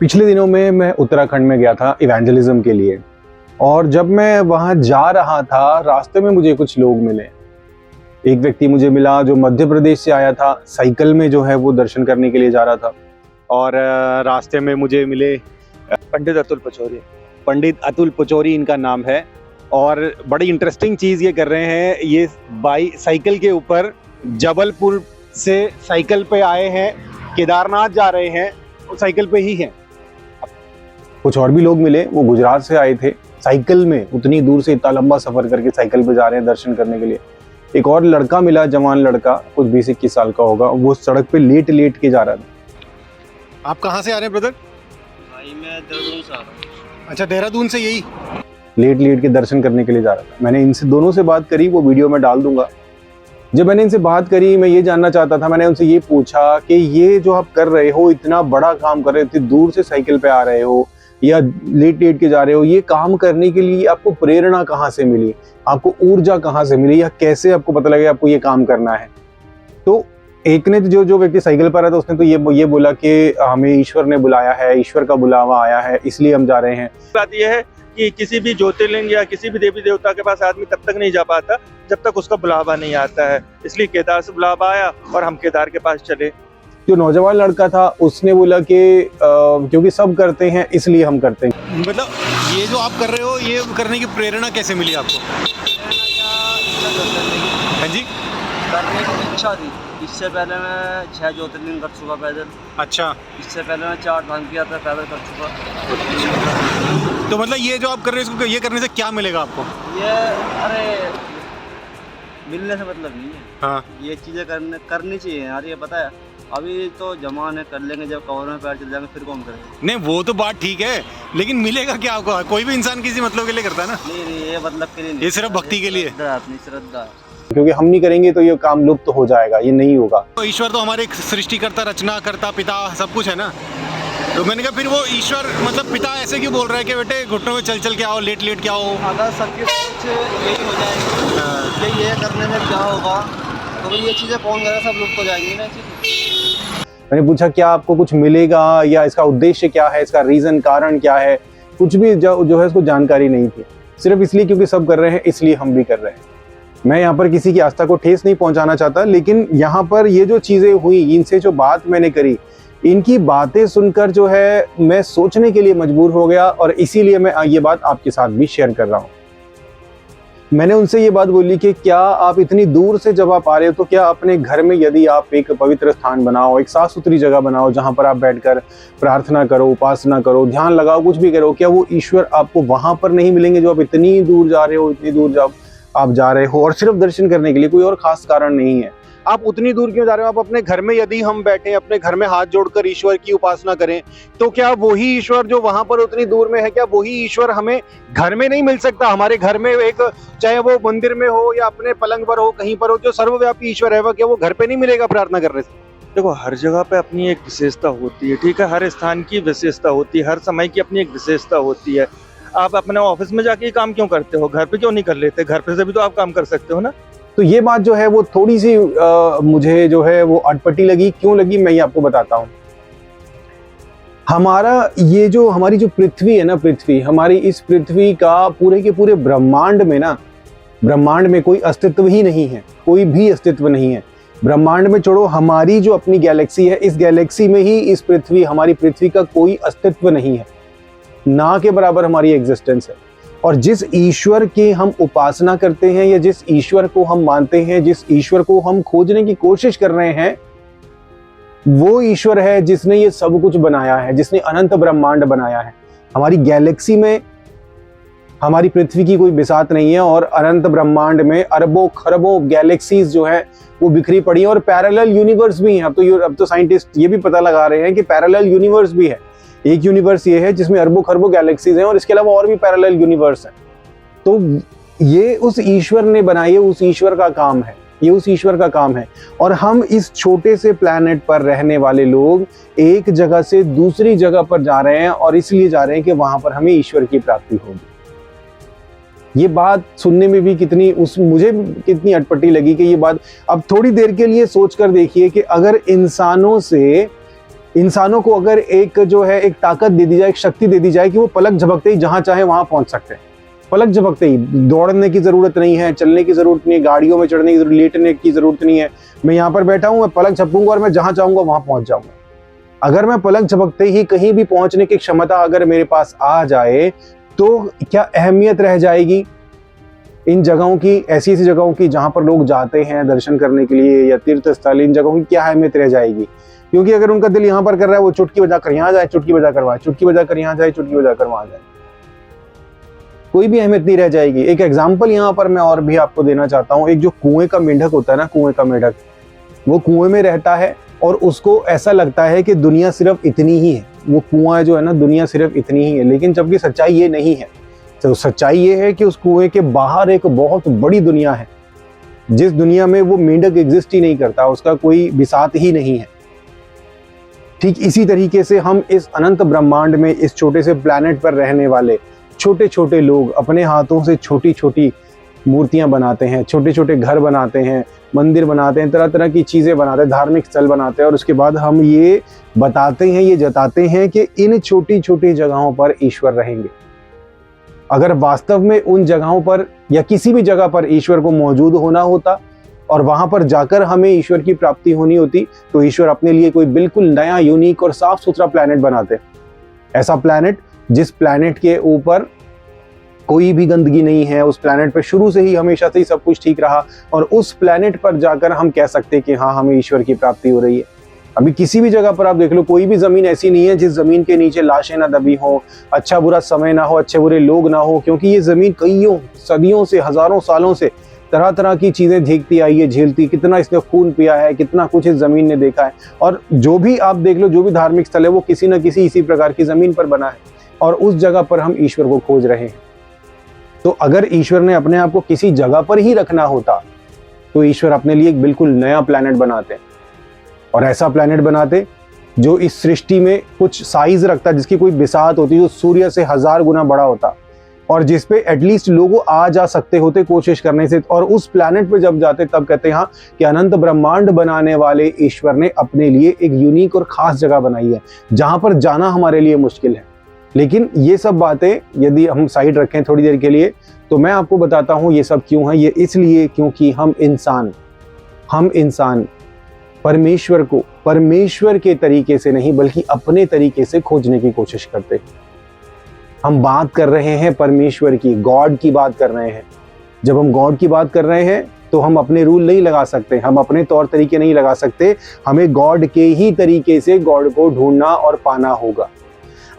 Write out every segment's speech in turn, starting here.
पिछले दिनों में मैं उत्तराखंड में गया था इवेंजलिज्म के लिए, और जब मैं वहां जा रहा था रास्ते में मुझे कुछ लोग मिले। एक व्यक्ति मुझे मिला जो मध्य प्रदेश से आया था, साइकिल में जो है वो दर्शन करने के लिए जा रहा था। और रास्ते में मुझे मिले पंडित अतुल पचौरी। पंडित अतुल पचौरी इनका नाम है। और बड़ी इंटरेस्टिंग चीज़ ये कर रहे हैं, ये साइकिल के ऊपर जबलपुर से साइकिल पे आए हैं, केदारनाथ जा रहे हैं, वो साइकिल पे ही हैं। कुछ और भी लोग मिले, वो गुजरात से आए थे, साइकिल में उतनी दूर से इतना लंबा सफर करके साइकिल पे जा रहे हैं दर्शन करने के लिए। एक और लड़का मिला, जवान लड़का, कुछ 20-21 साल का होगा, वो सड़क पे लेट लेट के जा रहा था। आप कहाँ से आ रहे हैं ब्रदर? भाई मैं देहरादून से आ रहा हूँ। अच्छा, देहरादून से यही लेट लेट के दर्शन करने के लिए जा रहा था। मैंने इनसे दोनों से बात करी, वो वीडियो में डाल दूंगा। जब मैंने इनसे बात करी, मैं ये जानना चाहता था, मैंने उनसे ये पूछा कि ये जो आप कर रहे हो, इतना बड़ा काम कर रहे हो, इतनी दूर से साइकिल पे आ रहे हो या लेट लेट के जा रहे हो, ये काम करने के लिए आपको प्रेरणा कहाँ से मिली, आपको ऊर्जा कहाँ से मिली, या कैसे आपको पता लगा आपको ये काम करना है? तो एक ने जो व्यक्ति साइकिल पर आया था, उसने तो ये बोला कि हमें ईश्वर ने बुलाया है, ईश्वर का बुलावा आया है, इसलिए हम जा रहे हैं। बात यह है कि किसी भी ज्योतिर्लिंग या किसी भी देवी देवता के पास आदमी तब तक नहीं जा पाता जब तक उसका बुलावा नहीं आता है। इसलिए केदार से बुलावा आया और हम केदार के पास चले। जो नौजवान लड़का था उसने बोला कि क्योंकि सब करते हैं इसलिए हम करते हैं। मतलब ये जो आप कर रहे हो, ये करने की प्रेरणा कैसे मिली आपको? हाँ जी, करने की इच्छा थी। इससे पहले मैं 6 ज्योतिर्लिंग कर चुका पैदल। अच्छा, इससे पहले मैं 4 धाम की यात्रा पैदल कर चुका। तो मतलब ये जो आप कर रहे हो, इसको ये करने से क्या मिलेगा आपको? ये अरे मिलने से मतलब नहीं है। हाँ, ये चीज़ें करनी चाहिए यार। ये पता है अभी तो जमान है, कर लेंगे, जब कवर में पैर चल जाएंगे फिर कौन करेगा? नहीं वो तो बात ठीक है, लेकिन मिलेगा क्या आपको? कोई भी इंसान किसी मतलब के लिए करता है ना। नहीं, ये मतलब के लिए नहीं, ये सिर्फ भक्ति के लिए। अपनी श्रद्धा, क्योंकि हम नहीं करेंगे तो ये काम लुप्त हो जाएगा, ये नहीं होगा। तो ईश्वर तो हमारे सृष्टिकर्ता, रचनाकर्ता, पिता सब कुछ है ना। तो मैंने कहा फिर वो ईश्वर मतलब पिता ऐसे क्यों बोल रहा है कि बेटे घुटनों में चल चल के आओ, लेट लेट के आओ? अगर सबकी सोच यही हो जाएगी कि ये करने में क्या होगा, तो ये चीज़ें कौन करेगा? सब लुप्त हो जाएंगी ना चीज़। मैंने पूछा क्या आपको कुछ मिलेगा, या इसका उद्देश्य क्या है, इसका रीजन, कारण क्या है? कुछ भी जो है उसको जानकारी नहीं थी। सिर्फ इसलिए क्योंकि सब कर रहे हैं इसलिए हम भी कर रहे हैं। मैं यहाँ पर किसी की आस्था को ठेस नहीं पहुंचाना चाहता, लेकिन यहाँ पर ये जो चीजें हुई, इनसे जो बात मैंने करी, इनकी बातें सुनकर जो है मैं सोचने के लिए मजबूर हो गया, और इसीलिए मैं ये बात आपके साथ भी शेयर कर रहा हूँ। मैंने उनसे ये बात बोली कि क्या आप इतनी दूर से जब आप आ रहे हो तो क्या अपने घर में यदि आप एक पवित्र स्थान बनाओ, एक साफ सुथरी जगह बनाओ जहां पर आप बैठकर प्रार्थना करो, उपासना करो, ध्यान लगाओ, कुछ भी करो, क्या वो ईश्वर आपको वहां पर नहीं मिलेंगे जो आप इतनी दूर जा रहे हो, इतनी दूर जब आप जा रहे हो और सिर्फ दर्शन करने के लिए? कोई और खास कारण नहीं है। आप उतनी दूर क्यों जा रहे हो? आप अपने घर में यदि हम बैठे अपने घर में हाथ जोड़कर ईश्वर की उपासना करें, तो क्या वही ईश्वर जो वहां पर उतनी दूर में है, क्या वही ईश्वर हमें घर में नहीं मिल सकता? हमारे घर में एक, चाहे वो मंदिर में हो या अपने पलंग पर हो, कहीं पर हो, जो सर्वव्यापी ईश्वर है, वह क्या वो घर पे नहीं मिलेगा प्रार्थना करने से? देखो, हर जगह पे अपनी एक विशेषता होती है, ठीक है? हर स्थान की विशेषता होती है, हर समय की अपनी एक विशेषता होती है। आप अपने ऑफिस में जाके काम क्यों करते हो? घर पे क्यों नहीं कर लेते? घर पे से भी तो आप काम कर सकते हो ना। तो ये बात जो है वो थोड़ी सी मुझे जो है वो अटपटी लगी। क्यों लगी मैं ये आपको बताता हूँ। हमारी जो पृथ्वी है ना, पृथ्वी, हमारी इस पृथ्वी का पूरे के पूरे ब्रह्मांड में ना, ब्रह्मांड में कोई अस्तित्व ही नहीं है, कोई भी अस्तित्व नहीं है। ब्रह्मांड में छोड़ो, हमारी जो अपनी गैलेक्सी है, इस गैलेक्सी में ही इस पृथ्वी, हमारी पृथ्वी का कोई अस्तित्व नहीं है, ना के बराबर हमारी एग्जिस्टेंस है। और जिस ईश्वर की हम उपासना करते हैं, या जिस ईश्वर को हम मानते हैं, जिस ईश्वर को हम खोजने की कोशिश कर रहे हैं, वो ईश्वर है जिसने ये सब कुछ बनाया है, जिसने अनंत ब्रह्मांड बनाया है। हमारी गैलेक्सी में हमारी पृथ्वी की कोई बिसात नहीं है, और अनंत ब्रह्मांड में अरबों खरबों गैलेक्सीज जो है वो बिखरी पड़ी हैं, और पैरेलल यूनिवर्स भी हैं। अब तो साइंटिस्ट ये भी पता लगा रहे हैं कि पैरेलल यूनिवर्स भी है। एक यूनिवर्स ये है जिसमें अरबों खरबों गैलेक्सीज हैं, और इसके अलावा और भी पैरेलल यूनिवर्स हैं। तो ये उस ईश्वर ने बनाई है, उस ईश्वर का काम है, ये उस ईश्वर का काम है। और हम इस छोटे से प्लैनेट पर रहने वाले लोग एक जगह से दूसरी जगह पर जा रहे हैं, और इसलिए जा रहे हैं कि वहां पर हमें ईश्वर की प्राप्ति होगी। ये बात सुनने में भी मुझे कितनी अटपटी लगी कि ये बात, अब थोड़ी देर के लिए सोच कर देखिए कि अगर इंसानों से इंसानों को अगर एक जो है एक ताकत दे दी जाए, एक शक्ति दे दी जाए कि वो पलक झपकते ही जहां चाहे वहां पहुंच सकते हैं, पलक झपकते ही, दौड़ने की जरूरत नहीं है, चलने की जरूरत नहीं है, गाड़ियों में चढ़ने की जरूरत, लेटने की जरूरत नहीं है, मैं यहाँ पर बैठा हूँ, मैं पलक झपकूंगा और मैं जहां चाहूंगा वहां पहुंच जाऊंगा। अगर मैं पलक झपकते ही कहीं भी पहुंचने की क्षमता अगर मेरे पास आ जाए तो क्या अहमियत रह जाएगी इन जगहों की, ऐसी ऐसी जगहों की जहां पर लोग जाते हैं दर्शन करने के लिए या तीर्थ स्थल, इन जगहों की क्या अहमियत रह जाएगी? क्योंकि अगर उनका दिल यहाँ पर कर रहा है, वो चुटकी बजाकर यहाँ जाए, चुटकी बजाकर वहां, चुटकी बजाकर यहाँ जाए, चुटकी बजाकर वहां जाए, कोई भी अहमियत नहीं रह जाएगी। एक एग्जाम्पल यहाँ पर मैं और भी आपको देना चाहता हूँ। एक जो कुएं का मेंढक होता है ना, कुएं का मेंढक, वो कुएं में रहता है और उसको ऐसा लगता है कि दुनिया सिर्फ इतनी ही है, वो कुआं जो है ना, दुनिया सिर्फ इतनी ही है, लेकिन जबकि सच्चाई ये नहीं है। तो सच्चाई ये है कि उस कुएं के बाहर एक बहुत बड़ी दुनिया है, जिस दुनिया में वो मेंढक एग्जिस्ट ही नहीं करता, उसका कोई बिसात ही नहीं है। ठीक इसी तरीके से हम इस अनंत ब्रह्मांड में, इस छोटे से प्लैनेट पर रहने वाले छोटे छोटे लोग अपने हाथों से छोटी छोटी मूर्तियां बनाते हैं, छोटे छोटे घर बनाते हैं, मंदिर बनाते हैं, तरह तरह की चीज़ें बनाते हैं, धार्मिक स्थल बनाते हैं, और उसके बाद हम ये बताते हैं, ये जताते हैं कि इन छोटी छोटी जगहों पर ईश्वर रहेंगे। अगर वास्तव में उन जगहों पर या किसी भी जगह पर ईश्वर को मौजूद होना होता और वहां पर जाकर हमें ईश्वर की प्राप्ति होनी होती, तो ईश्वर अपने लिए कोई बिल्कुल नया, यूनिक और साफ सुथरा प्लैनेट बनाते। ऐसा प्लैनेट जिस प्लैनेट के ऊपर कोई भी गंदगी नहीं है, उस प्लैनेट पर शुरू से ही हमेशा से ही सब कुछ ठीक रहा, और उस प्लैनेट पर जाकर हम कह सकते कि हाँ, हमें ईश्वर की प्राप्ति हो रही है। अभी किसी भी जगह पर आप देख लो, कोई भी जमीन ऐसी नहीं है जिस जमीन के नीचे लाशें ना दबी हो, अच्छा बुरा समय ना हो, अच्छे बुरे लोग ना हो, क्योंकि ये जमीन कईयों सदियों से, हजारों सालों से तरह तरह की चीजें देखती आई है, झेलती, कितना इसने खून पिया है, कितना कुछ इस जमीन ने देखा है। और जो भी आप देख लो, जो भी धार्मिक स्थल है, वो किसी न किसी इसी प्रकार की जमीन पर बना है, और उस जगह पर हम ईश्वर को खोज रहे हैं। तो अगर ईश्वर ने अपने आप को किसी जगह पर ही रखना होता, तो ईश्वर अपने लिए एक बिल्कुल नया प्लैनेट बनाते, और ऐसा प्लैनेट बनाते जो इस सृष्टि में कुछ साइज रखता, जिसकी कोई बिसात होती, जो सूर्य से 1000 गुना बड़ा होता, और जिस पे एटलीस्ट लोग आ जा सकते होते कोशिश करने से। और उस प्लैनेट पे जब जाते तब कहते हैं हाँ कि अनंत ब्रह्मांड बनाने वाले ईश्वर ने अपने लिए एक यूनिक और खास जगह बनाई है, जहां पर जाना हमारे लिए मुश्किल है। लेकिन ये सब बातें यदि हम साइड रखें थोड़ी देर के लिए, तो मैं आपको बताता हूँ ये सब क्यों है। ये इसलिए क्योंकि हम इंसान परमेश्वर को परमेश्वर के तरीके से नहीं, बल्कि अपने तरीके से खोजने की कोशिश करते हैं। हम बात कर रहे हैं परमेश्वर की, गॉड की बात कर रहे हैं। जब हम गॉड की बात कर रहे हैं तो हम अपने रूल नहीं लगा सकते, हम अपने तौर तरीके नहीं लगा सकते, हमें गॉड के ही तरीके से गॉड को ढूंढना और पाना होगा।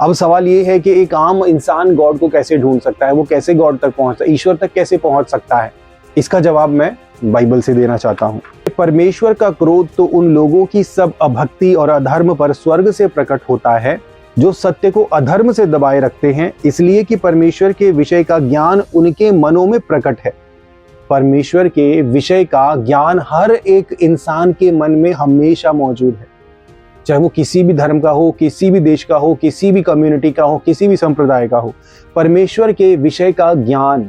अब सवाल ये है कि एक आम इंसान गॉड को कैसे ढूंढ सकता है, वो कैसे गॉड तक पहुंचता है, ईश्वर तक कैसे पहुंच सकता है? इसका जवाब मैं बाइबल से देना चाहता हूं। परमेश्वर का क्रोध तो उन लोगों की सब अभक्ति और अधर्म पर स्वर्ग से प्रकट होता है जो सत्य को अधर्म से दबाए रखते हैं, इसलिए कि परमेश्वर के विषय का ज्ञान उनके मनों में प्रकट है। परमेश्वर के विषय का ज्ञान हर एक इंसान के मन में हमेशा मौजूद है, चाहे वो किसी भी धर्म का हो, किसी भी देश का हो, किसी भी कम्युनिटी का हो, किसी भी संप्रदाय का हो। परमेश्वर के विषय का ज्ञान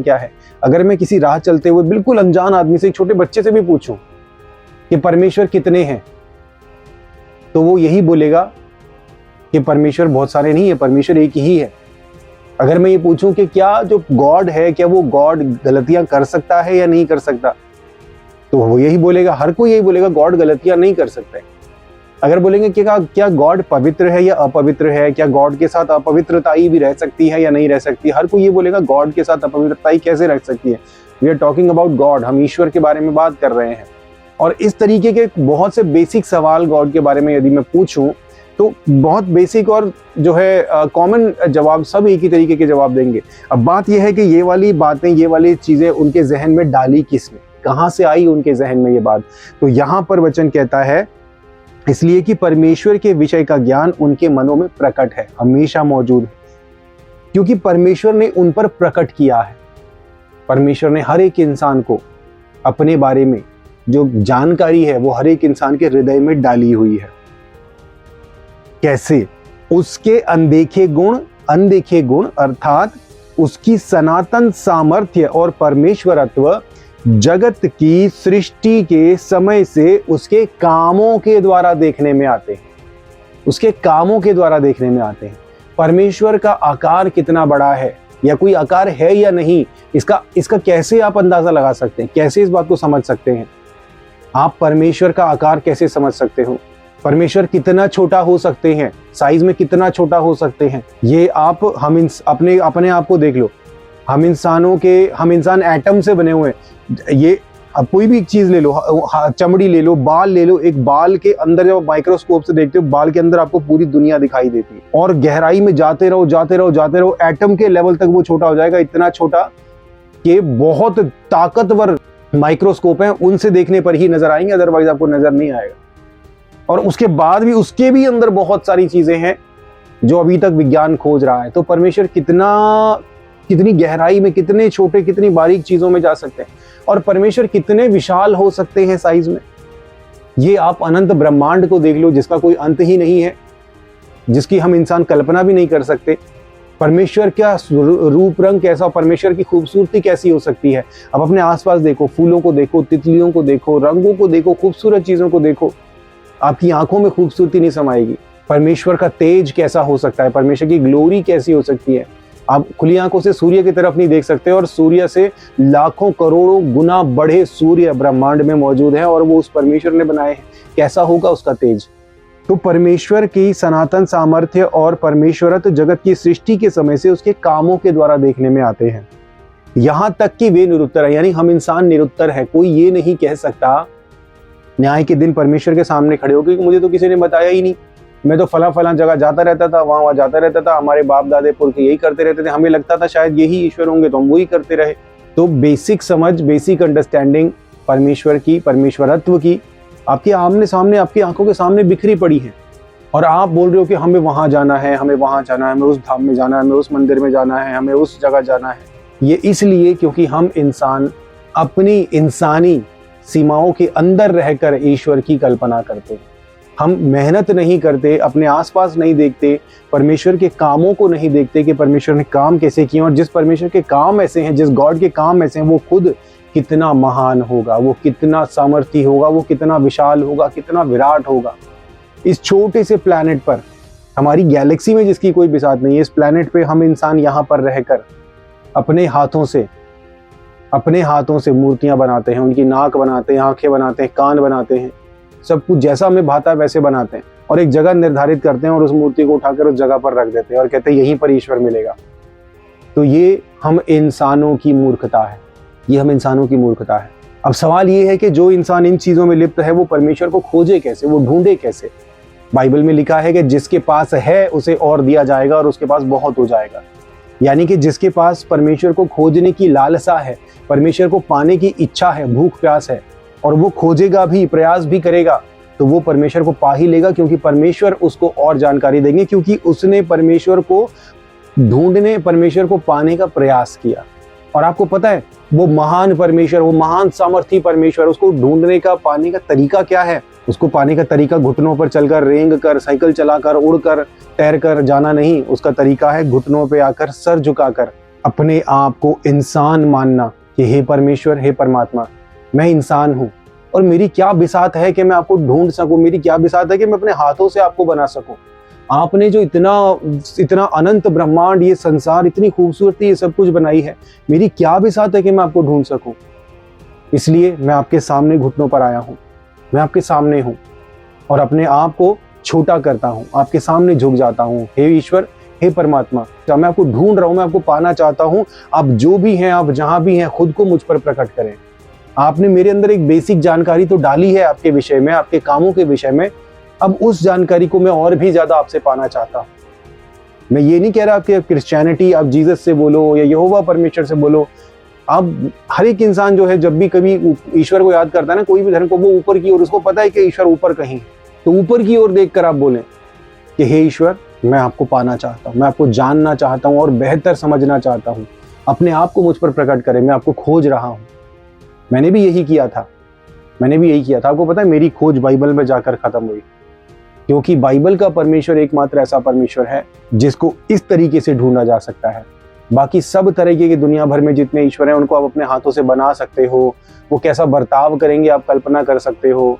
क्या है? अगर मैं किसी राह चलते हुए बिल्कुल अनजान आदमी से, एक छोटे बच्चे से भी पूछूं कि परमेश्वर कितने हैं, तो वो यही बोलेगा कि परमेश्वर बहुत सारे नहीं है, परमेश्वर एक ही है। अगर मैं ये पूछूं कि क्या जो गॉड है, क्या वो गॉड गलतियां कर सकता है या नहीं कर सकता, तो वो यही बोलेगा, हर कोई यही बोलेगा, गॉड गलतियां नहीं कर सकता है। अगर बोलेंगे कि क्या गॉड पवित्र है या अपवित्र है, क्या गॉड के साथ अपवित्रताई भी रह सकती है या नहीं रह सकती, हर कोई ये बोलेगा गॉड के साथ अपवित्रताई कैसे रह सकती है। We are talking about God, हम ईश्वर के बारे में बात कर रहे हैं। और इस तरीके के बहुत से बेसिक सवाल गॉड के बारे में यदि मैं पूछूं, तो बहुत बेसिक और जो है कॉमन जवाब सब एक ही तरीके के जवाब देंगे। अब बात यह है कि ये वाली बातें, ये वाली चीजें उनके जहन में डाली किसने, कहाँ से आई उनके जहन में ये बात? तो यहाँ पर वचन कहता है इसलिए कि परमेश्वर के विषय का ज्ञान उनके मनों में प्रकट है, हमेशा मौजूद है, क्योंकि परमेश्वर ने उन पर प्रकट किया है। परमेश्वर ने हर एक इंसान को अपने बारे में जो जानकारी है वो हर एक इंसान के हृदय में डाली हुई है। कैसे? उसके अनदेखे गुण अर्थात उसकी सनातन सामर्थ्य और परमेश्वरत्व जगत की सृष्टि के समय से उसके कामों के द्वारा देखने में आते हैं, उसके कामों के द्वारा देखने में आते हैं। परमेश्वर का आकार कितना बड़ा है या कोई आकार है या नहीं, इसका कैसे आप अंदाजा लगा सकते हैं, कैसे इस बात को समझ सकते हैं? आप परमेश्वर का आकार कैसे समझ सकते हो? परमेश्वर कितना छोटा हो सकते हैं, साइज में कितना छोटा हो सकते हैं, ये आप अपने आप को देख लो। हम इंसान एटम से बने हुए हैं। ये अब कोई भी चीज ले लो, चमड़ी ले लो, बाल ले लो, एक बाल के अंदर जब माइक्रोस्कोप से देखते हो, बाल के अंदर आपको पूरी दुनिया दिखाई देती है। और गहराई में जाते रहो, एटम के लेवल तक वो छोटा हो जाएगा, इतना छोटा कि बहुत ताकतवर माइक्रोस्कोप है, उनसे देखने पर ही नजर आएंगे, अदरवाइज आपको नजर नहीं आएगा। और उसके बाद भी उसके भी अंदर बहुत सारी चीजें हैं जो अभी तक विज्ञान खोज रहा है। तो परमेश्वर कितनी गहराई में, कितने छोटे, कितनी बारीक चीजों में जा सकते हैं, और परमेश्वर कितने विशाल हो सकते हैं साइज में। ये आप अनंत ब्रह्मांड को देख लो, जिसका कोई अंत ही नहीं है, जिसकी हम इंसान कल्पना भी नहीं कर सकते। परमेश्वर का रूप रंग कैसा, परमेश्वर की खूबसूरती कैसी हो सकती है। अब अपने आसपास देखो, फूलों को देखो, तितलियों को देखो, रंगों को देखो, खूबसूरत चीजों को देखो, आपकी आंखों में खूबसूरती नहीं समाएगी। परमेश्वर का तेज कैसा हो सकता है, परमेश्वर की ग्लोरी कैसी हो सकती है। आप खुली आंखों से सूर्य की तरफ नहीं देख सकते, और सूर्य से लाखों करोड़ों गुना बढ़े सूर्य ब्रह्मांड में मौजूद है, और वो उस परमेश्वर ने बनाए हैं। कैसा होगा उसका तेज। तो परमेश्वर की सनातन सामर्थ्य और परमेश्वरत्व जगत की सृष्टि के समय से उसके कामों के द्वारा देखने में आते हैं। यहां तक कि वे निरुत्तर है, यानी हम इंसान निरुत्तर है। कोई ये नहीं कह सकता न्याय के दिन परमेश्वर के सामने खड़े होकर, मुझे तो किसी ने बताया ही नहीं, मैं तो फला जगह जाता रहता था, वहां जाता रहता था, हमारे बाप दादे पुरखे यही करते रहते थे, हमें लगता था शायद यही ईश्वर होंगे तो हम वही करते रहे। तो बेसिक समझ, बेसिक अंडरस्टैंडिंग परमेश्वर की, परमेश्वरत्व की आपके आमने सामने, आपकी आंखों के सामने बिखरी पड़ी है। और आप बोल रहे हो कि हमें वहां जाना है, हमें वहां जाना है, हमें उस धाम में जाना है, हमें उस मंदिर में जाना है, हमें उस जगह जाना है। ये इसलिए क्योंकि हम इंसान अपनी इंसानी सीमाओं के अंदर रहकर ईश्वर की कल्पना करते हैं। हम मेहनत नहीं करते, अपने आसपास नहीं देखते, परमेश्वर के कामों को नहीं देखते कि परमेश्वर ने काम कैसे किए, और जिस परमेश्वर के काम ऐसे हैं, जिस गॉड के काम ऐसे हैं, वो खुद कितना महान होगा, वो कितना सामर्थी होगा, वो कितना विशाल होगा, कितना विराट होगा। इस छोटे से प्लैनेट पर, हमारी गैलेक्सी में जिसकी कोई बिसात नहीं है, इस प्लैनेट पे हम इंसान यहाँ पर रहकर अपने हाथों से मूर्तियां बनाते हैं, उनकी नाक बनाते हैं, आंखें बनाते हैं, कान बनाते हैं, सब कुछ जैसा हमें भाता है वैसे बनाते हैं, और एक जगह निर्धारित करते हैं और उस मूर्ति को उठाकर उस जगह पर रख देते हैं और कहते हैं यहीं पर ईश्वर मिलेगा। तो ये हम इंसानों की मूर्खता है, ये हम इंसानों की मूर्खता है। अब सवाल ये है कि जो इंसान इन चीजों में लिप्त है वो परमेश्वर को खोजे कैसे, वो ढूंढे कैसे। बाइबल में लिखा है कि जिसके पास है उसे और दिया जाएगा और उसके पास बहुत हो जाएगा। यानी कि जिसके पास परमेश्वर को खोजने की लालसा है, परमेश्वर को पाने की इच्छा है, भूख प्यास है, और वो खोजेगा भी, प्रयास भी करेगा, तो वो परमेश्वर को पा ही लेगा, क्योंकि परमेश्वर उसको और जानकारी देंगे, क्योंकि उसने परमेश्वर को ढूंढने, परमेश्वर को पाने का प्रयास किया। और आपको पता है वो महान परमेश्वर, वो महान सामर्थी परमेश्वर, उसको ढूंढने का, पाने का तरीका क्या है? उसको पाने का तरीका घुटनों पर चलकर, रेंग कर, साइकिल चलाकर, उड़कर, तैरकर जाना नहीं। उसका तरीका है घुटनों पे आकर, सर झुकाकर अपने आप को इंसान मानना कि हे परमेश्वर, हे परमात्मा, मैं इंसान हूँ और मेरी क्या बिसात है कि मैं आपको ढूंढ सकूं, मेरी क्या बिसात है कि मैं अपने हाथों से आपको बना सकूं। आपने जो इतना अनंत ब्रह्मांड, ये संसार, इतनी खूबसूरती, ये सब कुछ बनाई है, मेरी क्या बिसात है कि मैं आपको ढूंढ सकूं। इसलिए मैं आपके सामने घुटनों पर आया हूँ, मैं आपके सामने हूँ और अपने आप को छोटा करता हूँ, आपके सामने झुक जाता हूँ। हे ईश्वर, हे परमात्मा, जब मैं आपको ढूंढ रहा हूँ, मैं आपको पाना चाहता हूँ। आप जो भी हैं, आप जहाँ भी हैं, खुद को मुझ पर प्रकट करें। आपने मेरे अंदर एक बेसिक जानकारी तो डाली है आपके विषय में, आपके कामों के विषय में। अब उस जानकारी को मैं और भी ज्यादा आपसे पाना चाहता हूँ। मैं ये नहीं कह रहा कि क्रिश्चियनिटी आप जीसस से बोलो या यहोवा परमेश्वर से बोलो। अब हर एक इंसान जो है, जब भी कभी ईश्वर को याद करता है ना, कोई भी धर्म को, वो ऊपर की ओर, उसको पता है कि ईश्वर ऊपर कहीं, तो ऊपर की ओर देखकर आप बोलें कि हे ईश्वर, मैं आपको पाना चाहता हूँ, मैं आपको जानना चाहता हूँ और बेहतर समझना चाहता हूँ। अपने आप को मुझ पर प्रकट करें, मैं आपको खोज रहा हूँ। मैंने भी यही किया था। आपको पता है मेरी खोज बाइबल में जाकर खत्म हुई, क्योंकि बाइबल का परमेश्वर एकमात्र ऐसा परमेश्वर है जिसको इस तरीके से ढूंढा जा सकता है। बाकी सब तरीके की दुनिया भर में जितने ईश्वर हैं उनको आप अपने हाथों से बना सकते हो। वो कैसा बर्ताव करेंगे आप कल्पना कर सकते हो,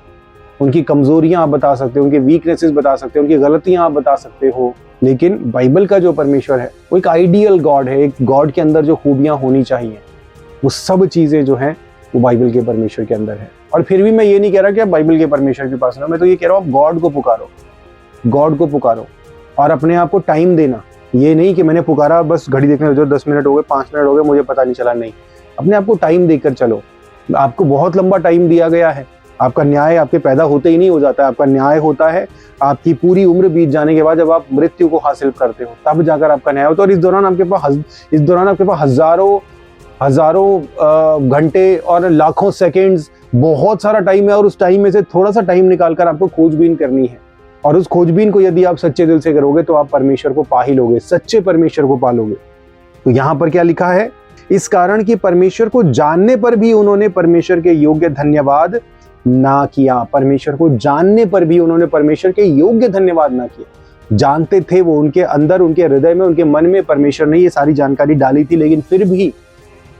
उनकी कमजोरियां आप बता सकते हो, उनके वीकनेसेस बता सकते हो, उनकी गलतियां आप बता सकते हो। लेकिन बाइबल का जो परमेश्वर है वो एक आइडियल गॉड है, एक गॉड के अंदर जो खूबियां होनी चाहिए वो सब चीजें जो हैं वो बाइबल के परमेश्वर के अंदर है। और फिर भी मैं ये नहीं कह रहा कि आप बाइबल के परमेश्वर के पास रहो, मैं तो ये कह रहा हूँ आप गॉड को पुकारो, गॉड को पुकारो और अपने आप को टाइम देना। ये नहीं कि मैंने पुकारा बस घड़ी देखने जो 10 मिनट हो गए, 5 मिनट हो गए, मुझे पता नहीं चला, नहीं। अपने आप को टाइम देकर चलो। आपको बहुत लंबा टाइम दिया गया है। आपका न्याय आपके पैदा होते ही नहीं हो जाता है, आपका न्याय होता है आपकी पूरी उम्र बीत जाने के बाद, जब आप मृत्यु को हासिल करते हो तब जाकर आपका न्याय होता है। और इस दौरान आपके पास हजारों घंटे और लाखों सेकेंड्स, बहुत सारा टाइम है। और उस टाइम में से थोड़ा सा टाइम निकालकर आपको खोजबीन करनी है। और उस खोजबीन को यदि आप सच्चे दिल से करोगे तो आप परमेश्वर को पा ही लोगे, सच्चे परमेश्वर को पालोगे। तो यहाँ पर क्या लिखा है? इस कारण कि परमेश्वर को जानने पर भी उन्होंने परमेश्वर के योग्य धन्यवाद ना किया। परमेश्वर को जानने पर भी उन्होंने परमेश्वर के योग्य धन्यवाद ना किया। जानते थे वो, उनके अंदर, उनके हृदय में, उनके मन में परमेश्वर ने ये सारी जानकारी डाली थी, लेकिन फिर भी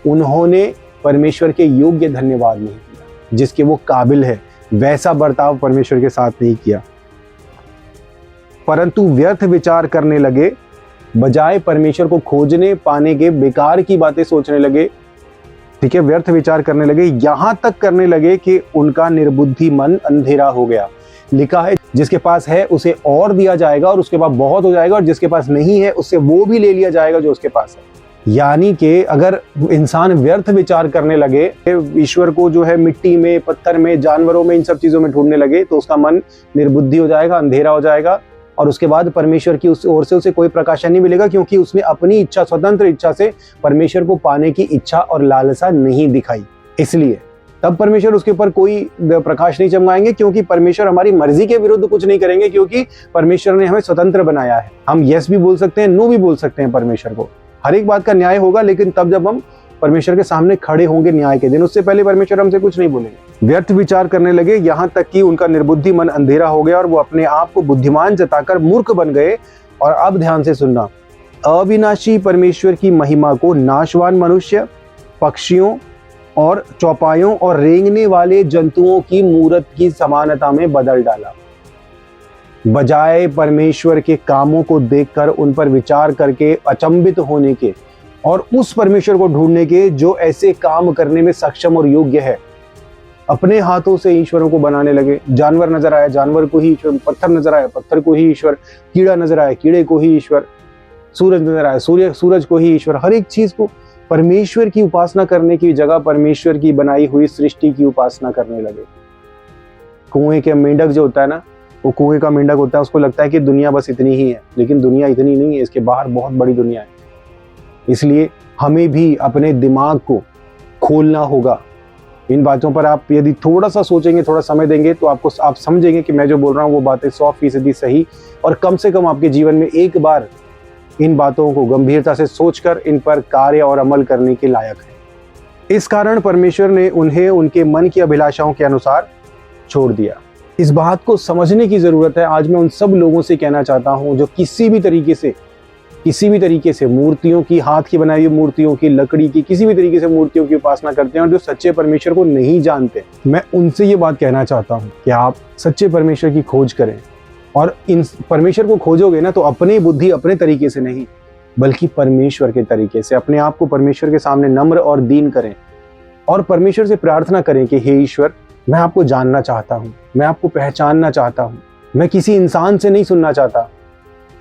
उन्होंने परमेश्वर के योग्य धन्यवाद नहीं किया, जिसके वो काबिल है वैसा बर्ताव परमेश्वर के साथ नहीं किया, परंतु व्यर्थ विचार करने लगे, बजाय परमेश्वर को खोजने पाने के बेकार की बातें सोचने लगे। ठीक है, व्यर्थ विचार करने लगे, यहां तक करने लगे कि उनका निर्बुद्धि मन अंधेरा हो गया। लिखा है जिसके पास है उसे और दिया जाएगा और उसके पास बहुत हो जाएगा, और जिसके पास नहीं है उससे वो भी ले लिया जाएगा जो उसके पास है। यानी कि अगर इंसान व्यर्थ विचार करने लगे, ईश्वर को जो है मिट्टी में, पत्थर में, जानवरों में, इन सब चीजों में ढूंढने लगे, तो उसका मन निर्बुद्धि हो जाएगा, अंधेरा हो जाएगा, और उसके बाद परमेश्वर की उस ओर से उसे कोई प्रकाशन नहीं मिलेगा, क्योंकि उसने अपनी इच्छा, स्वतंत्र इच्छा से परमेश्वर को पाने की इच्छा और लालसा नहीं दिखाई। इसलिए तब परमेश्वर उसके ऊपर कोई प्रकाश नहीं चमकाएंगे, क्योंकि परमेश्वर हमारी मर्जी के विरुद्ध कुछ नहीं करेंगे, क्योंकि परमेश्वर ने हमें स्वतंत्र बनाया है। हम यस भी बोल सकते हैं, नो भी बोल सकते हैं परमेश्वर को। हर एक बात का न्याय होगा, लेकिन तब जब हम परमेश्वर के सामने खड़े होंगे न्याय के दिन, उससे पहले परमेश्वर हमसे कुछ नहीं बोलेंगे। व्यर्थ विचार करने लगे, यहाँ तक कि उनका निर्बुद्धि मन अंधेरा हो गया और वो अपने आप को बुद्धिमान जताकर मूर्ख बन गए। और अब ध्यान से सुनना, अविनाशी परमेश्वर की महिमा को नाशवान मनुष्य, पक्षियों और चौपायों और रेंगने वाले जंतुओं की मूरत की समानता में बदल डाला। बजाय परमेश्वर के कामों को देखकर उन पर विचार करके अचंभित होने के और उस परमेश्वर को ढूंढने के जो ऐसे काम करने में सक्षम और योग्य है, अपने हाथों से ईश्वरों को बनाने लगे। जानवर नजर आया, जानवर को ही ईश्वर, पत्थर नजर आया, पत्थर को ही ईश्वर, कीड़ा नजर आया, कीड़े को ही ईश्वर, सूरज नजर आया, सूरज को ही ईश्वर। हर एक चीज को परमेश्वर की उपासना करने की जगह परमेश्वर की बनाई हुई सृष्टि की उपासना करने लगे। कुएं के मेंढक जो होता है ना, वो कुएं का मेंढक होता है, उसको लगता है कि दुनिया बस इतनी ही है, लेकिन दुनिया इतनी नहीं है, इसके बाहर बहुत बड़ी दुनिया है। इसलिए हमें भी अपने दिमाग को खोलना होगा। इन बातों पर आप यदि थोड़ा सा सोचेंगे, थोड़ा समय देंगे, तो आप समझेंगे कि मैं जो बोल रहा हूँ वो बातें 100% सही, और कम से कम आपके जीवन में एक बार इन बातों को गंभीरता से सोचकर इन पर कार्य और अमल करने के लायक है। इस कारण परमेश्वर ने उन्हें उनके मन की अभिलाषाओं के अनुसार छोड़ दिया। इस बात को समझने की जरूरत है। आज मैं उन सब लोगों से कहना चाहता हूं जो किसी भी तरीके से मूर्तियों की, हाथ की बनाई हुई मूर्तियों की, लकड़ी की, किसी भी तरीके से मूर्तियों की उपासना करते हैं और जो सच्चे परमेश्वर को नहीं जानते, मैं उनसे ये बात कहना चाहता हूं कि आप सच्चे परमेश्वर की खोज करें। और इन परमेश्वर को खोजोगे ना, तो अपनी बुद्धि, अपने तरीके से नहीं, बल्कि परमेश्वर के तरीके से अपने आप को परमेश्वर के सामने नम्र और दीन करें और परमेश्वर से प्रार्थना करें कि हे ईश्वर, मैं आपको जानना चाहता हूँ, मैं आपको पहचानना चाहता हूँ। मैं किसी इंसान से नहीं सुनना चाहता,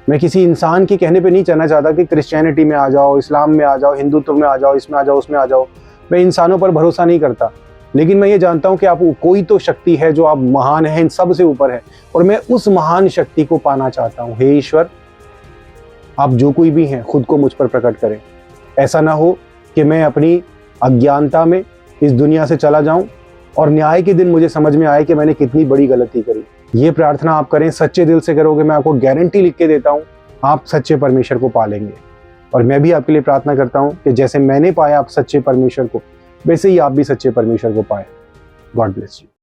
मैं किसी इंसान के कहने पे नहीं चलना चाहता कि क्रिश्चियनिटी में आ जाओ, इस्लाम में आ जाओ, हिंदुत्व में आ जाओ, इसमें आ जाओ, उसमें आ जाओ। मैं इंसानों पर भरोसा नहीं करता, लेकिन मैं ये जानता हूँ कि आप कोई तो शक्ति है जो आप महान है, इन सब से ऊपर है, और मैं उस महान शक्ति को पाना चाहता हूँ। हे ईश्वर, आप जो कोई भी हैं खुद को मुझ पर प्रकट करें। ऐसा ना हो कि मैं अपनी अज्ञानता में इस दुनिया से चला जाऊं और न्याय के दिन मुझे समझ में आए कि मैंने कितनी बड़ी गलती करी। ये प्रार्थना आप करें, सच्चे दिल से करोगे, मैं आपको गारंटी लिख के देता हूँ, आप सच्चे परमेश्वर को पा लेंगे। और मैं भी आपके लिए प्रार्थना करता हूँ कि जैसे मैंने पाया आप सच्चे परमेश्वर को, वैसे ही आप भी सच्चे परमेश्वर को पाए। God bless you.